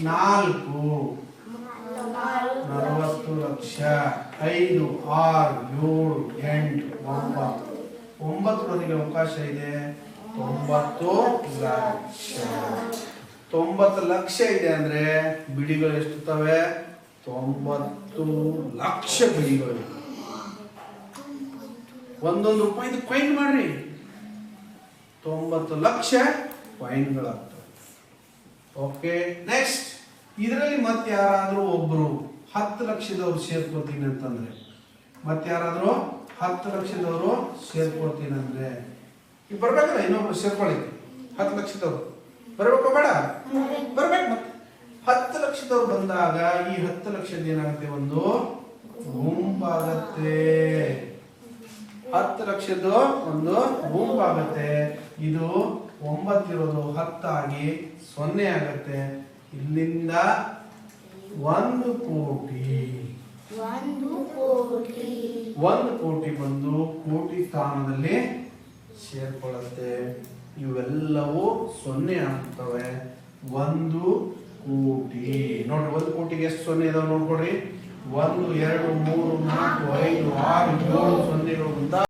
4 40 ಲಕ್ಷ 5 6 7 8 9 9ರವರೆಗೆ ಅವಕಾಶ ಇದೆ 90 ಲಕ್ಷ 90 ಲಕ್ಷ ಇದೆ ಅಂದ್ರೆ ಬಿಡಿಗಳು ಎಷ್ಟಿರ್ತವೆ 90 ಲಕ್ಷ ಬಿಡಿಗಳು ಒಂದೊಂದು ರೂಪಾಯಿದು ಕಾಯಿನ್ ಮಾಡ್ರಿ 90 ಲಕ್ಷ ಕಾಯಿನ್ಗಳಾಗ್ತವೆ ಓಕೆ ನೆಕ್ಸ್ಟ್ ಇದರಲ್ಲಿ ಮತ್ತೆ ಯಾರಾದರೂ ಒಬ್ರು 10 ಲಕ್ಷದವರು ಸೇರ್ಕೋತೀನಿ ಅಂತಂದ್ರೆ ಮತ್ತೆ ಯಾರಾದರೂ 10 ಲಕ್ಷದವರು ಸೇರ್ಕೋತೀನಿ ಅಂದ್ರೆ ಈಗ ಬರ್ಬೇಕಲ್ಲ ಇನ್ನೊಬ್ರು ಸೇರ್ಕೊಳ್ಳಿ 10 ಲಕ್ಷದವರು ಬರ್ಬೇಕು ಬೇಡ ಬರ್ಬೇಕು ಮತ್ತೆ 10 ಲಕ್ಷದವ್ರು ಬಂದಾಗ ಈ 10 ಲಕ್ಷದ ಏನಾಗುತ್ತೆ ಒಂದು ಗುಂಪಾಗತ್ತೆ 10 ಲಕ್ಷದ ಒಂದು ಗುಂಪಾಗತ್ತೆ ಇದು 9 ಇರೋದು 10 ಆಗಿ 0 ಆಗತ್ತೆ ಇಲ್ಲಿಂದ 1 ಕೋಟಿ 1 ಕೋಟಿ ಬಂದು ಕೋಟಿ ಸ್ಥಾನದಲ್ಲಿ ಸೇರ್ಕೊಳ್ಳುತ್ತೆ ಇವೆಲ್ಲವೂ 0 ಆಗ್ತವೆ 1 ಕೋಟಿ ನೋಡ್ರಿ 1 ಕೋಟಿಗೆ ಎಷ್ಟು 0 ಇದಾವೆ ನೋಡ್ಕೊಡ್ರಿ 1 2 3 4 5 6 7 0